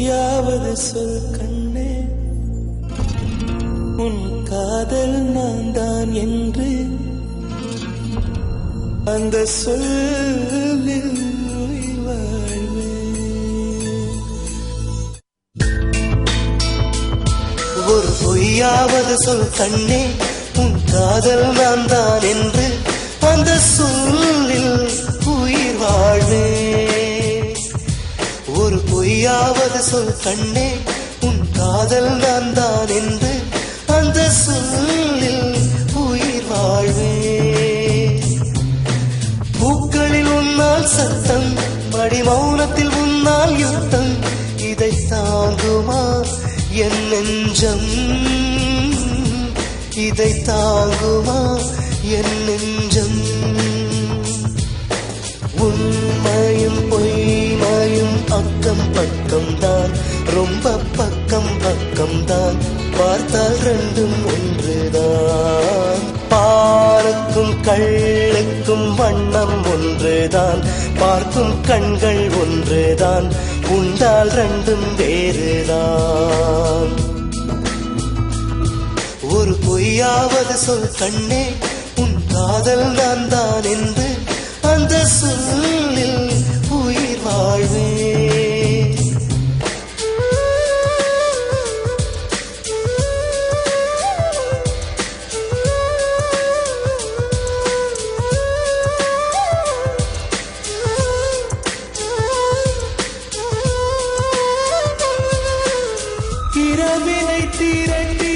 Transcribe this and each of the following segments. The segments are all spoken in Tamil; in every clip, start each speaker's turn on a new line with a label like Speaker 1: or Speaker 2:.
Speaker 1: பொய்யாவது சொல் கண்ணே, உன் காதல் நான் தான் என்று அந்த சொல்லில் ஒரு பொய்யாவது சொல் கண்ணே, உன் காதல் நான் தான் என்று அந்த சொல்லில் உயிர் வாழ்வே. ஒரு பொய்யாவது சொல் கண்ணே, உன் காதல் நான் தான் என்று அந்த சொல்லில் உயிர் வாழ்வே. பூக்களில் உன்னால் சத்தம், மடி மௌனத்தில் உன்னால் யுத்தம், இதை தாங்குமா என் நெஞ்சம், இதை தாங்குமா என் நெஞ்சம். உண்மையும் பொய்மையும் அக்கம் பக்கம் தான், ரொம்ப பக்கம் பக்கம் தான், பார்த்தால் ரெண்டும் ஒன்றுதான். பாலுக்கும் கள்ளுக்கும் வண்ணம் ஒன்றுதான், பார்க்கும் கண்கள் ஒன்றுதான், உண்டால் ரெண்டும் வேறுதான். ஒரு பொய்யாவது சொல் கண்ணே, உன் காதல் நான் தான் என்று அந்த சொல்லில் உயிர் வாழ்வே. இரவினை திரட்டி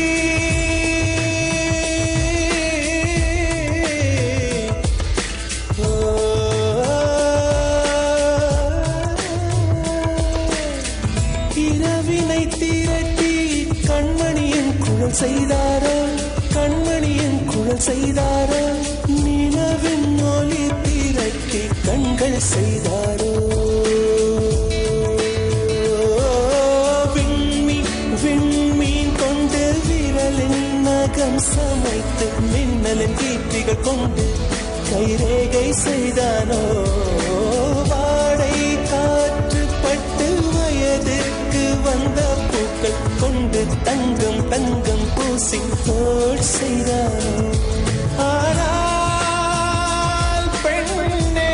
Speaker 1: இரவினை திரட்டி கண்மணியின் குழல் செய்தாரோ, கண்மணியின் குழல் செய்தாரோ, நிலவின் ஒளி திரட்டி கண்கள் செய்தாரோ. விண்மீன் கொண்டு விரலின் நகம் சமைத்து மின்னலின் கீர்த்திகள் கொண்டு கைரேகை செய்தானோ. வாடை காற்று பட்டு வயதிற்கு வந்த பூக்கள் கொண்டு தங்கம் தங்கம் பூசி தோல் செய்தானோ. ஆனால் பெண்ணே,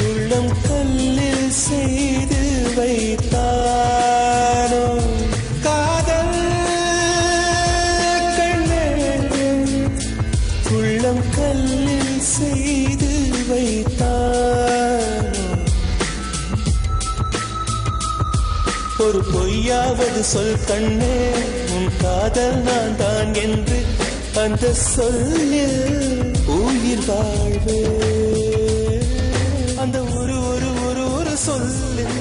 Speaker 1: உள்ளம் கல்லில் செய்து வைத்தானோ காதல் கண்ணே, உள்ளம் கல்லில் செய்து வைத்தானோ. ஒரு பொய்யாவது சொல் கண்ணே, உன் காதல் நான் தான் என்று அந்த சொல்லில் உயிர் வாழ்வே. அந்த ஒரு ஒரு ஒரு ஒரு சொல்லில்,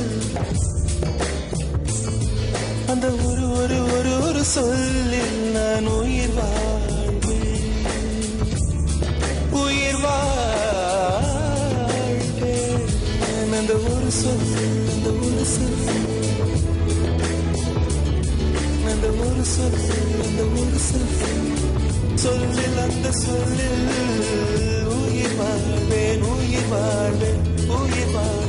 Speaker 1: அந்த ஒரு ஒரு ஒரு ஒரு சொல்லில் நான் உயிர் வாழ்வேன், உயிர் வாழ்வேன். அந்த ஒரு சொல், அந்த ஒரு சொல், அந்த ஒரு சொல், அந்த ஒரு சொல், சொல்லில் அந்த சொல்லில் உயிர் வாழ்வேன், உயிர் வாழ்வேன், உயிர் வாழ்வேன்.